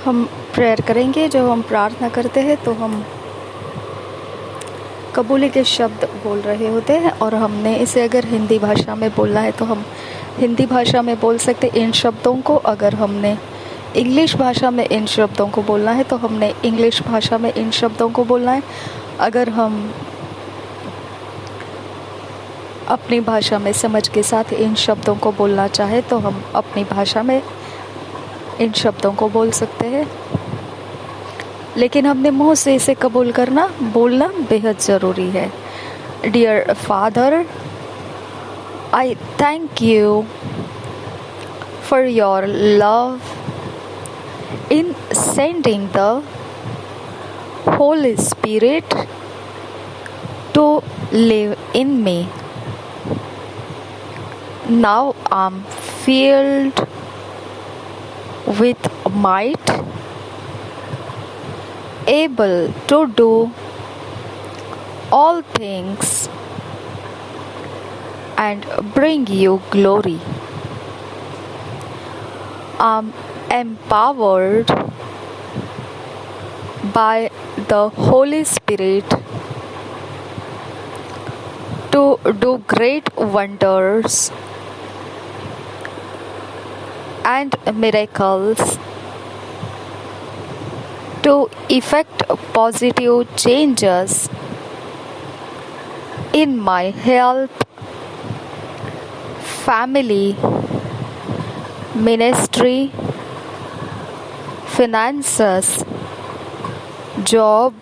हम प्रेयर करेंगे। जब हम प्रार्थना करते हैं तो हम कबूली के शब्द बोल रहे होते हैं और हमने इसे अगर हिंदी भाषा में बोलना है तो हम हिंदी भाषा में बोल सकते इन शब्दों को। अगर हमने इंग्लिश भाषा में इन शब्दों को बोलना है तो हमने इंग्लिश भाषा में इन शब्दों को बोलना है। अगर हम अपनी भाषा में समझ के साथ इन शब्दों को बोलना चाहे तो हम अपनी भाषा में इन शब्दों को बोल सकते हैं, लेकिन हमने मुंह से इसे कबूल करना, बोलना बेहद ज़रूरी है। Dear father, I thank you for your love in sending the Holy Spirit to live in me. Now I'm filled with might, able to do all things and bring you glory. I'm empowered by the Holy Spirit to do great wonders and miracles, to effect positive changes in my health, family, ministry, finances, job,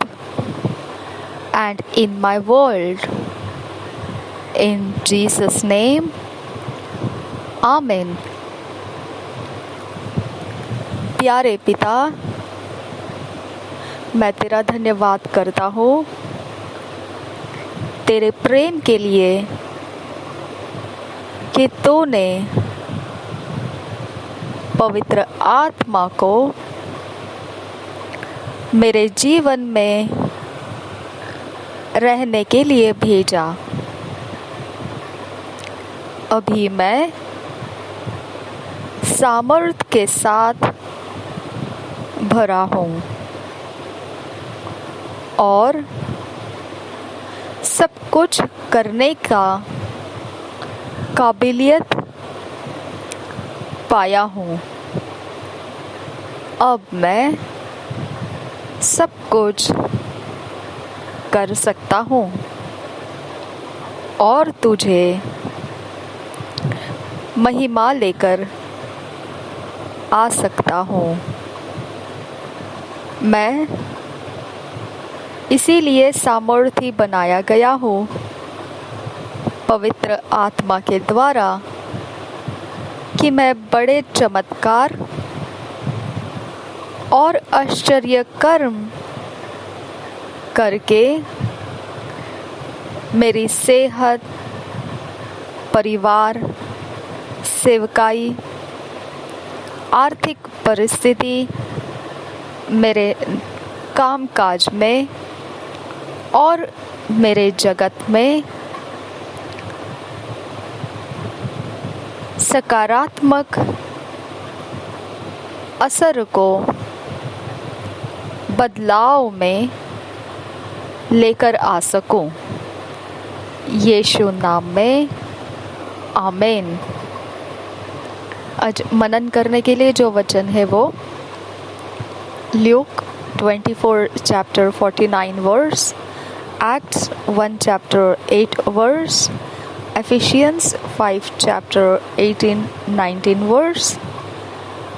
and in my world. In Jesus' name, Amen. प्यारे पिता, मैं तेरा धन्यवाद करता हूँ तेरे प्रेम के लिए कि तूने पवित्र आत्मा को मेरे जीवन में रहने के लिए भेजा। अभी मैं सामर्थ के साथ भरा हूँ और सब कुछ करने का काबिलियत पाया हूँ। अब मैं सब कुछ कर सकता हूँ और तुझे महिमा लेकर आ सकता हूँ। मैं इसीलिए सामर्थी बनाया गया हूँ पवित्र आत्मा के द्वारा कि मैं बड़े चमत्कार और आश्चर्य कर्म करके मेरी सेहत, परिवार, सेवकाई, आर्थिक परिस्थिति, मेरे कामकाज में और मेरे जगत में सकारात्मक असर को बदलाव में लेकर आ सकूं। यीशु नाम में आमीन। आज मनन करने के लिए जो वचन है वो Luke 24 chapter 49 verse, Acts 1 chapter 8 verse, Ephesians 5 chapter 18-19 verse.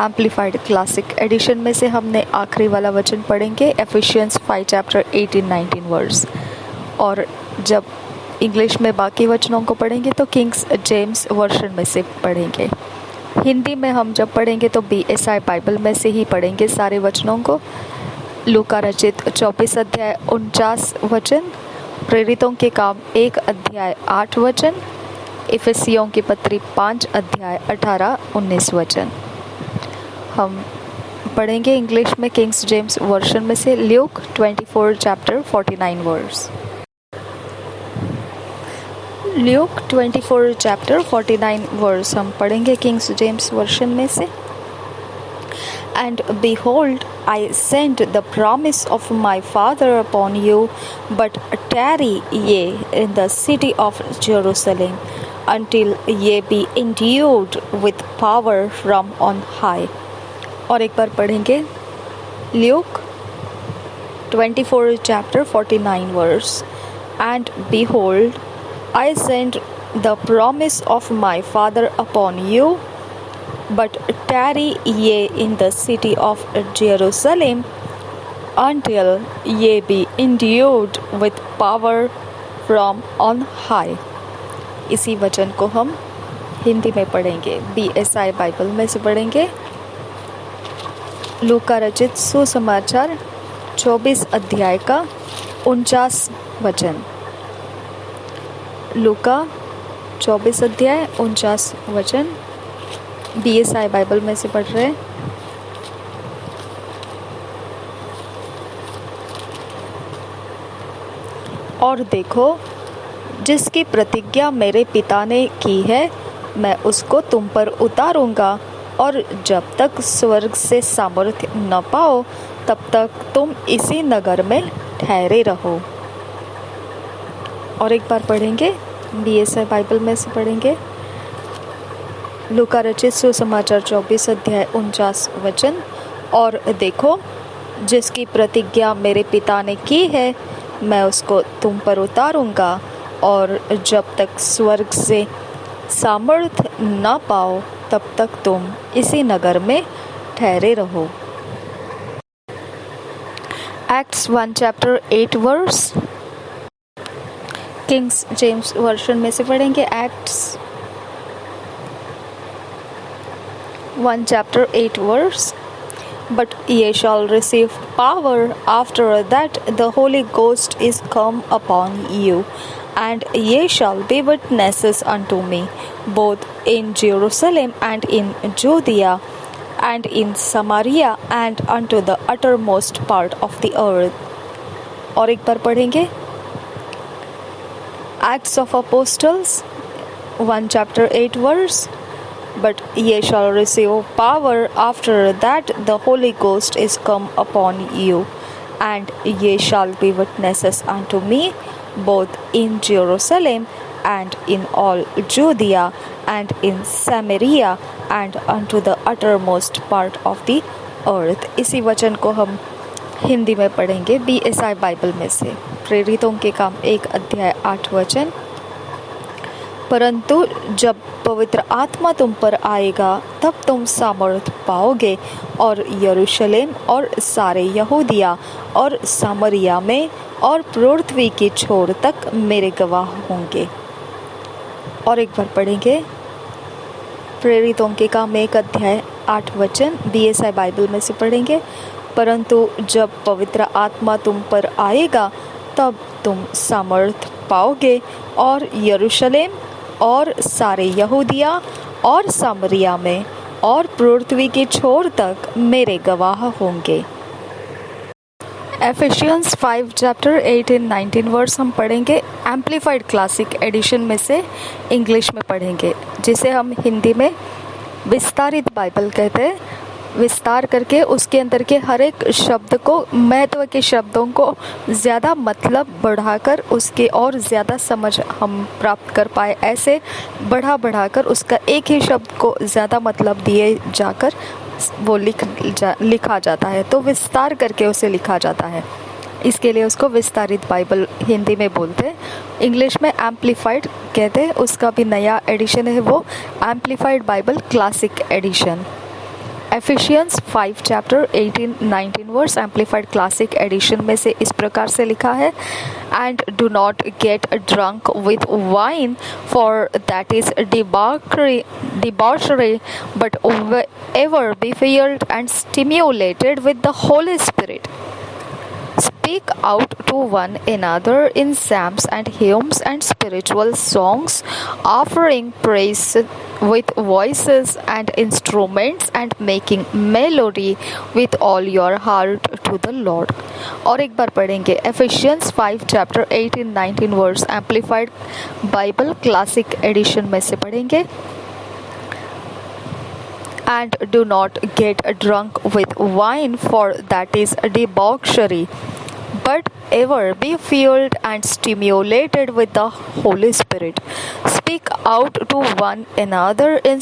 Amplified classic edition में से हमने आखिरी वाला वचन पढ़ेंगे, एफिशियंस 5 चैप्टर 18-19 वर्स। और जब इंग्लिश में बाकी वचनों को पढ़ेंगे तो किंग्स जेम्स वर्शन में से पढ़ेंगे। हिंदी में हम जब पढ़ेंगे तो BSI बाइबल में से ही पढ़ेंगे सारे वचनों को। लूका रचित 24 अध्याय 49 वचन, प्रेरितों के काम 1 अध्याय 8 वचन, इफिसियों की पत्री 5 अध्याय 18-19 वचन। हम पढ़ेंगे इंग्लिश में किंग्स जेम्स वर्शन में से Luke 24 chapter 49 verse. Luke 24 chapter 49 verse हम पढ़ेंगे किंग्स जेम्स वर्शन में से। And behold, I send the promise of my Father upon you, but tarry ye in the city of Jerusalem, until ye be endued with power from on high. और एक बार पढ़ेंगे Luke 24 chapter 49 verse. And behold, I send the promise of my Father upon you, but tarry ye in the city of Jerusalem, until ye be endued with power from on high. इसी वचन को हम हिंदी में पढ़ेंगे, BSI Bible में से पढ़ेंगे। लूका रचित सुसमाचार 24 अध्याय का 49 वचन। लूका 24 अध्याय 49 वचन BSI बाइबल में से पढ़ रहे हैं। और देखो, जिसकी प्रतिज्ञा मेरे पिता ने की है, मैं उसको तुम पर उतारूंगा, और जब तक स्वर्ग से सामर्थ्य न पाओ, तब तक तुम इसी नगर में ठहरे रहो। और एक बार पढ़ेंगे, BSI बाइबल में से पढ़ेंगे। लूका रचित सुसमाचार 24 अध्याय 49 वचन। और देखो, जिसकी प्रतिज्ञा मेरे पिता ने की है, मैं उसको तुम पर उतारूंगा, और जब तक स्वर्ग से सामर्थ्य न पाओ, तब तक तुम इसी नगर में ठहरे रहो। Acts 1 chapter 8 verse। Kings James version में से पढ़ेंगे। Acts 1 chapter 8 verse. But ye shall receive power after that the Holy Ghost is come upon you, and ye shall be witnesses unto me, both in Jerusalem and in Judea and in Samaria and unto the uttermost part of the earth. और एक बार पढ़ेंगे Acts of Apostles 1 chapter 8 verse. But ye shall receive power after that the Holy Ghost is come upon you, and ye shall be witnesses unto me, both in Jerusalem and in all Judea and in Samaria and unto the uttermost part of the earth. इसी वचन को हम हिंदी में पढ़ेंगे BSI Bible में से। प्रेरितों के काम 1 अध्याय 8 वचन। परंतु जब पवित्र आत्मा तुम पर आएगा, तब तुम सामर्थ पाओगे, और यरूशलेम और सारे यहूदिया और सामरिया में और पृथ्वी की छोर तक मेरे गवाह होंगे। और एक बार पढ़ेंगे प्रेरितों के काम 1 अध्याय 8 वचन। BSI बाइबल में से पढ़ेंगे। परंतु जब पवित्र आत्मा तुम पर आएगा, तब तुम सामर्थ पाओगे, और यरूशलेम और सारे यहूदिया और सामरिया में और पृथ्वी की छोर तक मेरे गवाह होंगे। एफिशियंस 5 chapter 18-19 वर्स हम पढ़ेंगे। एम्पलीफाइड क्लासिक एडिशन में से इंग्लिश में पढ़ेंगे, जिसे हम हिंदी में विस्तारित बाइबल कहते हैं। विस्तार करके उसके अंदर के हर एक शब्द को, महत्व के शब्दों को ज़्यादा मतलब बढ़ाकर उसके और ज़्यादा समझ हम प्राप्त कर पाए, ऐसे बढ़ाकर उसका एक ही शब्द को ज़्यादा मतलब दिए जाकर वो लिखा जाता है। तो विस्तार करके उसे लिखा जाता है, इसके लिए उसको विस्तारित बाइबल हिंदी में बोलते हैं। इंग्लिश में एम्पलीफाइड कहते हैं। उसका भी नया एडिशन है, वो amplified Bible classic edition. Ephesians 5 chapter 18-19 verse amplified classic edition में से इस प्रकार से लिखा है। And do not get drunk with wine, for that is debauchery, but ever be filled and stimulated with the Holy Spirit. Speak out to one another in psalms and hymns and spiritual songs, offering praise with voices and instruments, and making melody with all your heart to the Lord. और एक बार पढ़ेंगे Ephesians 5 chapter 18-19 verse amplified Bible classic edition में से पढ़ेंगे। And do not get drunk with wine, for that is debauchery, but ever be filled and stimulated with the Holy Spirit. Speak out to one another in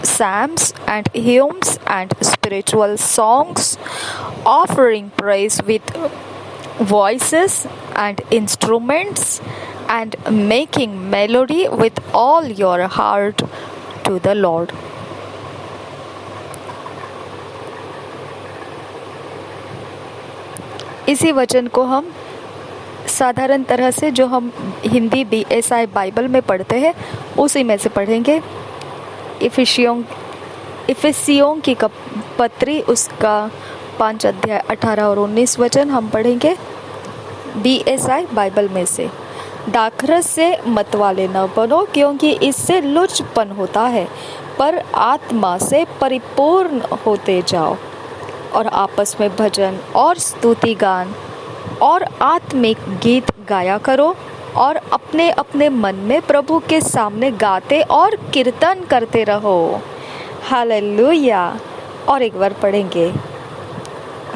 psalms and hymns and spiritual songs, offering praise with voices and instruments, and making melody with all your heart to the Lord. इसी वचन को हम साधारण तरह से जो हम Hindi BSI Bible में पढ़ते हैं उसी में से पढ़ेंगे। इफिसियों की पत्री उसका 5 अध्याय 18 और 19 वचन हम पढ़ेंगे BSI बाइबल में से। दाखरस से मतवाले न बनो, क्योंकि इससे लुचपन होता है, पर आत्मा से परिपूर्ण होते जाओ, और आपस में भजन और स्तुति गान और आत्मिक गीत गाया करो, और अपने अपने मन में प्रभु के सामने गाते और कीर्तन करते रहो। हालेलुया। और एक बार पढ़ेंगे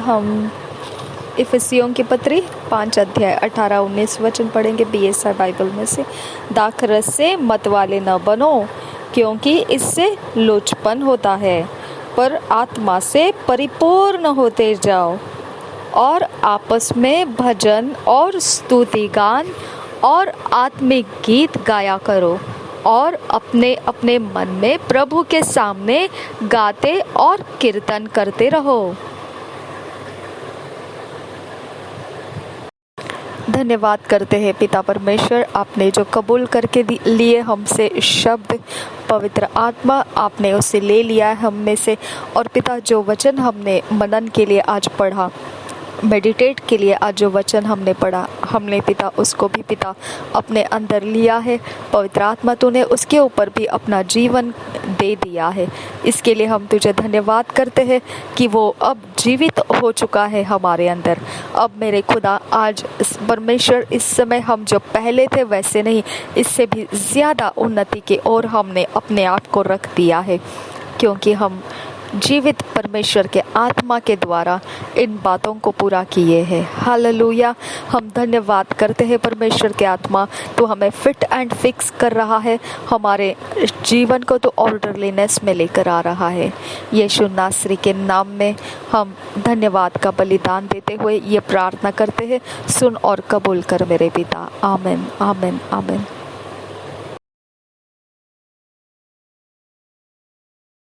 हम इफिसियों की पत्री 5 अध्याय 18-19 वचन पढ़ेंगे BSI बाइबल में से। दाखरस से मतवाले न बनो, क्योंकि इससे लुचपन होता है, पर आत्मा से परिपूर्ण होते जाओ, और आपस में भजन और स्तुति गान और आत्मिक गीत गाया करो, और अपने अपने मन में प्रभु के सामने गाते और कीर्तन करते रहो। धन्यवाद करते हैं पिता परमेश्वर, आपने जो कबूल करके लिए हमसे शब्द, पवित्र आत्मा आपने उसे ले लिया है हम में से। और पिता जो वचन हमने मनन के लिए आज पढ़ा, मेडिटेट के लिए आज जो वचन हमने पढ़ा, हमने पिता उसको भी पिता अपने अंदर लिया है। पवित्र आत्मा तूने उसके ऊपर भी अपना जीवन दे दिया है। इसके लिए हम तुझे धन्यवाद करते हैं कि वो अब जीवित हो चुका है हमारे अंदर। अब मेरे खुदा आज परमेश्वर इस समय हम जो पहले थे वैसे नहीं, इससे भी ज़्यादा उन्नति की ओर हमने अपने आप को रख दिया है, क्योंकि हम जीवित परमेश्वर के आत्मा के द्वारा इन बातों को पूरा किए हैं। हालेलुया। हम धन्यवाद करते हैं परमेश्वर के आत्मा, तो हमें फिट एंड फिक्स कर रहा है, हमारे जीवन को तो ऑर्डरलीनेस में लेकर आ रहा है। यीशु नासरी के नाम में हम धन्यवाद का बलिदान देते हुए ये प्रार्थना करते हैं, सुन और कबूल कर मेरे पिता। आमीन, आमीन, आमीन।